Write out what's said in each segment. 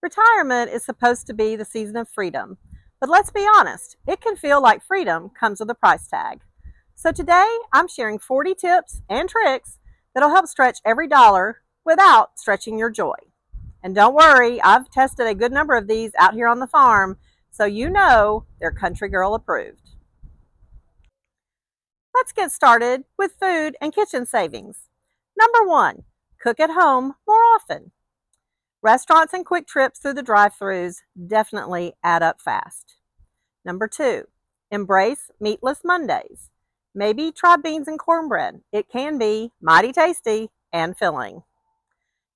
Retirement is supposed to be the season of freedom, but let's be honest, it can feel like freedom comes with a price tag. So today, I'm sharing 40 tips and tricks that'll help stretch every dollar without stretching your joy. And don't worry, I've tested a good number of these out here on the farm, so you know they're country girl approved. Let's get started with food and kitchen savings. Number one, cook at home more often. Restaurants and quick trips through the drive-thrus definitely add up fast. Number two, embrace meatless Mondays. Maybe try beans and cornbread. It can be mighty tasty and filling.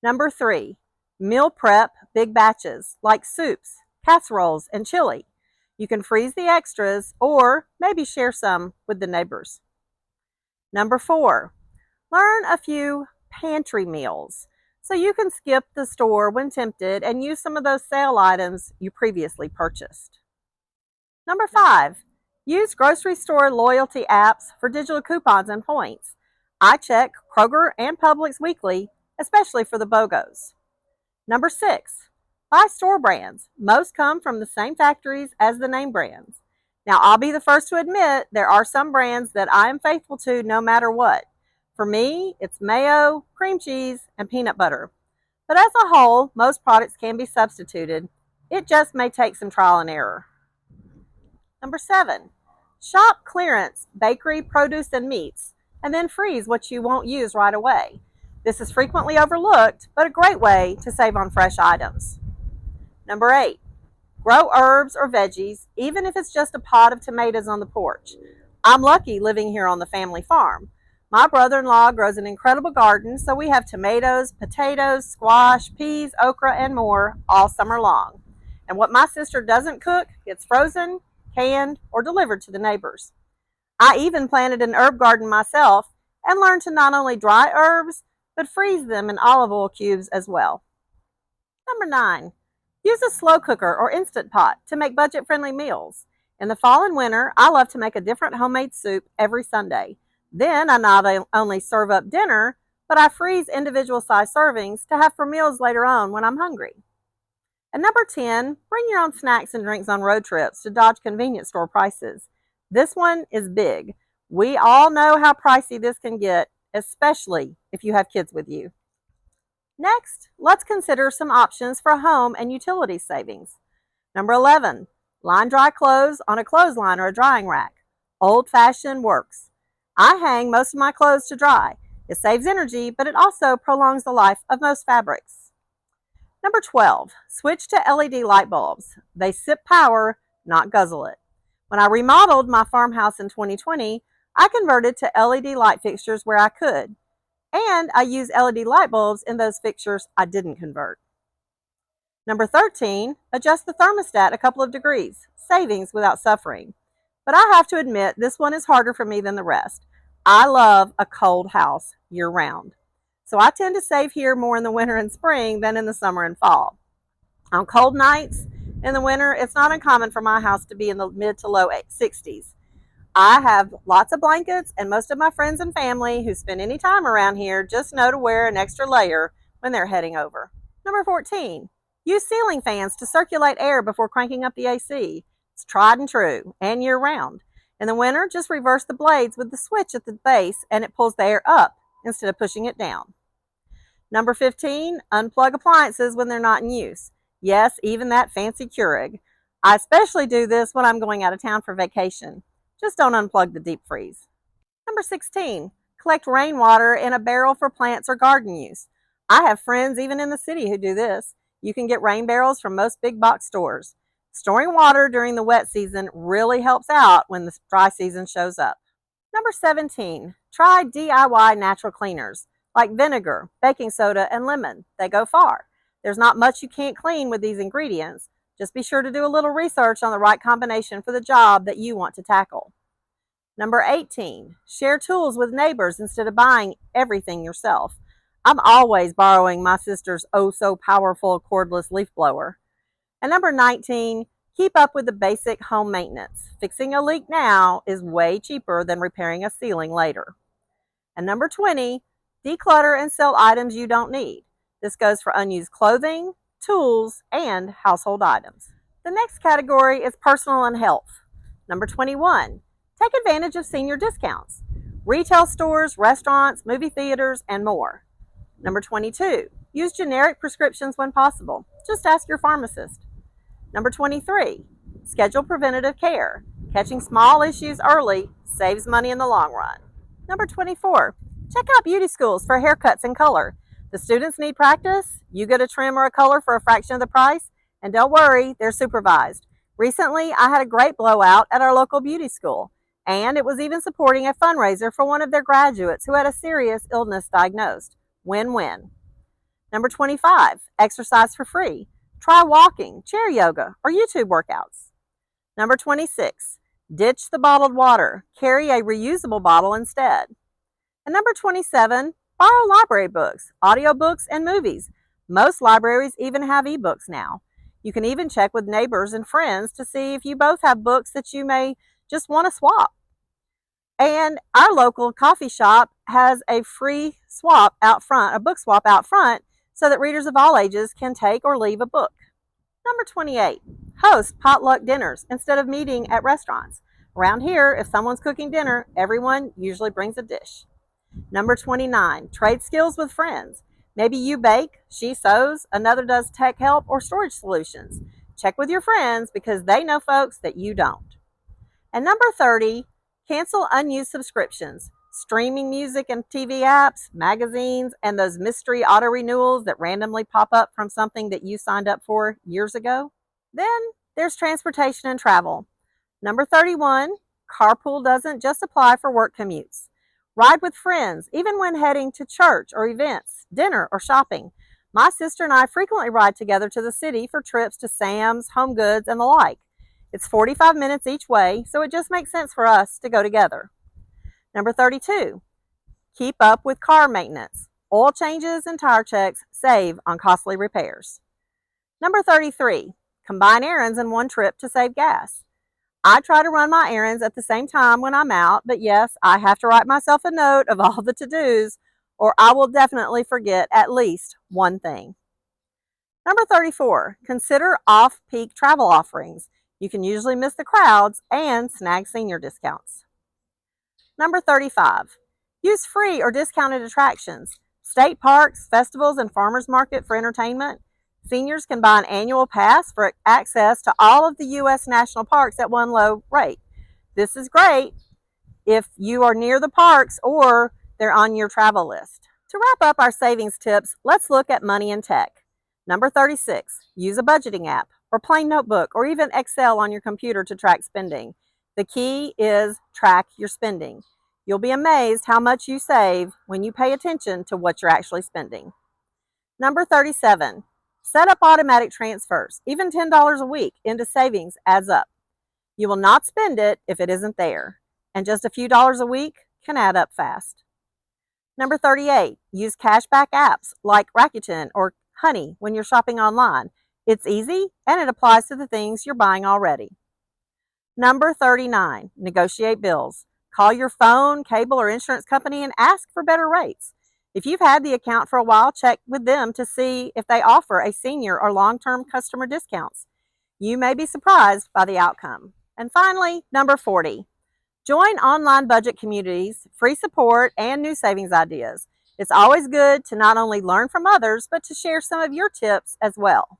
Number three, meal prep big batches like soups, casseroles, and chili. You can freeze the extras or maybe share some with the neighbors. Number four, learn a few pantry meals so you can skip the store when tempted and use some of those sale items you previously purchased. Number five, use grocery store loyalty apps for digital coupons and points. I check Kroger and Publix weekly, especially for the BOGOs. Number six, buy store brands. Most come from the same factories as the name brands. Now, I'll be the first to admit there are some brands that I am faithful to no matter what. For me, it's mayo, cream cheese, and peanut butter. But as a whole, most products can be substituted. It just may take some trial and error. Number seven, shop clearance, bakery, produce, and meats, and then freeze what you won't use right away. This is frequently overlooked, but a great way to save on fresh items. Number eight, grow herbs or veggies, even if it's just a pot of tomatoes on the porch. I'm lucky living here on the family farm. My brother-in-law grows an incredible garden, so we have tomatoes, potatoes, squash, peas, okra, and more all summer long. And what my sister doesn't cook gets frozen, canned, or delivered to the neighbors. I even planted an herb garden myself and learned to not only dry herbs, but freeze them in olive oil cubes as well. Number nine, use a slow cooker or instant pot to make budget-friendly meals. In the fall and winter, I love to make a different homemade soup every Sunday. Then I not only serve up dinner, but I freeze individual size servings to have for meals later on when I'm hungry. And number 10, bring your own snacks and drinks on road trips to dodge convenience store prices. This one is big. We all know how pricey this can get, especially if you have kids with you. Next, let's consider some options for home and utility savings. Number 11, line dry clothes on a clothesline or a drying rack. Old-fashioned works. I hang most of my clothes to dry. It saves energy, but it also prolongs the life of most fabrics. Number 12, switch to LED light bulbs. They sip power, not guzzle it. When I remodeled my farmhouse in 2020, I converted to LED light fixtures where I could, and I use LED light bulbs in those fixtures I didn't convert. Number 13, adjust the thermostat a couple of degrees, savings without suffering. But I have to admit, this one is harder for me than the rest. I love a cold house year-round. So I tend to save here more in the winter and spring than in the summer and fall. On cold nights in the winter, it's not uncommon for my house to be in the mid to low 60s. I have lots of blankets, and most of my friends and family who spend any time around here just know to wear an extra layer when they're heading over. Number 14, use ceiling fans to circulate air before cranking up the AC. It's tried and true, and year-round. In the winter, just reverse the blades with the switch at the base, and it pulls the air up instead of pushing it down. Number 15, unplug appliances when they're not in use. Yes, even that fancy Keurig. I especially do this when I'm going out of town for vacation. Just don't unplug the deep freeze. Number 16, collect rainwater in a barrel for plants or garden use. I have friends even in the city who do this. You can get rain barrels from most big box stores. Storing water during the wet season really helps out when the dry season shows up. Number 17, try DIY natural cleaners like vinegar, baking soda, and lemon. They go far. There's not much you can't clean with these ingredients. Just be sure to do a little research on the right combination for the job that you want to tackle. Number 18, share tools with neighbors instead of buying everything yourself. I'm always borrowing my sister's oh-so-powerful cordless leaf blower. And number 19, keep up with the basic home maintenance. Fixing a leak now is way cheaper than repairing a ceiling later. And number 20, declutter and sell items you don't need. This goes for unused clothing, tools, and household items. The next category is personal and health. Number 21, take advantage of senior discounts. Retail stores, restaurants, movie theaters, and more. Number 22, use generic prescriptions when possible. Just ask your pharmacist. Number 23, schedule preventative care. Catching small issues early saves money in the long run. Number 24, check out beauty schools for haircuts and color. The students need practice. You get a trim or a color for a fraction of the price, and don't worry, they're supervised. Recently, I had a great blowout at our local beauty school, and it was even supporting a fundraiser for one of their graduates who had a serious illness diagnosed. Win-win. Number 25, exercise for free. Try walking, chair yoga, or YouTube workouts. Number 26, ditch the bottled water. Carry a reusable bottle instead. And number 27, borrow library books, audiobooks, and movies. Most libraries even have ebooks now. You can even check with neighbors and friends to see if you both have books that you may just want to swap. And our local coffee shop has a free swap out front, a book swap out front, so that readers of all ages can take or leave a book. Number 28, host potluck dinners instead of meeting at restaurants. Around here, if someone's cooking dinner, everyone usually brings a dish. Number 29, trade skills with friends. Maybe you bake, she sews, another does tech help or storage solutions. Check with your friends because they know folks that you don't. And number 30, cancel unused subscriptions. Streaming music and TV apps, magazines, and those mystery auto renewals that randomly pop up from something that you signed up for years ago. Then there's transportation and travel. Number 31, carpool doesn't just apply for work commutes. Ride with friends, even when heading to church or events, dinner or shopping. My sister and I frequently ride together to the city for trips to Sam's, Home Goods, and the like. It's 45 minutes each way, so it just makes sense for us to go together. Number 32, keep up with car maintenance. Oil changes and tire checks save on costly repairs. Number 33, combine errands in one trip to save gas. I try to run my errands at the same time when I'm out, but yes, I have to write myself a note of all the to-dos, or I will definitely forget at least one thing. Number 34, consider off-peak travel offerings. You can usually miss the crowds and snag senior discounts. Number 35, use free or discounted attractions. State parks, festivals, and farmers market for entertainment. Seniors can buy an annual pass for access to all of the U.S. national parks at one low rate. This is great if you are near the parks or they're on your travel list. To wrap up our savings tips, let's look at money and tech. Number 36, use a budgeting app or plain notebook or even Excel on your computer to track spending. The key is track your spending. You'll be amazed how much you save when you pay attention to what you're actually spending. Number 37, set up automatic transfers. Even $10 a week into savings adds up. You will not spend it if it isn't there, and just a few dollars a week can add up fast. Number 38, use cashback apps like Rakuten or Honey when you're shopping online. It's easy and it applies to the things you're buying already. Number 39, negotiate bills. Call your phone, cable, or insurance company and ask for better rates. If you've had the account for a while, check with them to see if they offer a senior or long-term customer discounts. You may be surprised by the outcome. And finally, number 40, join online budget communities, free support, and new savings ideas. It's always good to not only learn from others, but to share some of your tips as well.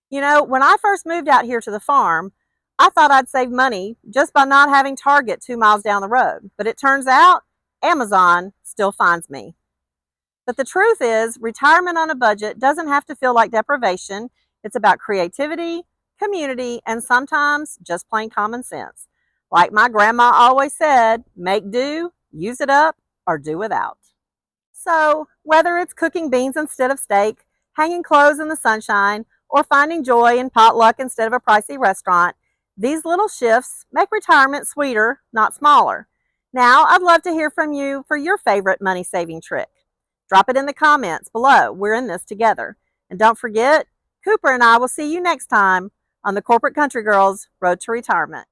You know, when I first moved out here to the farm, I thought I'd save money just by not having Target 2 miles down the road. But it turns out Amazon still finds me. But the truth is, retirement on a budget doesn't have to feel like deprivation. It's about creativity, community, and sometimes just plain common sense. Like my grandma always said, make do, use it up, or do without. So, whether it's cooking beans instead of steak, hanging clothes in the sunshine, or finding joy in potluck instead of a pricey restaurant, these little shifts make retirement sweeter, not smaller. Now, I'd love to hear from you for your favorite money-saving trick. Drop it in the comments below. We're in this together. And don't forget, Cooper and I will see you next time on the Corporate Country Girls Road to Retirement.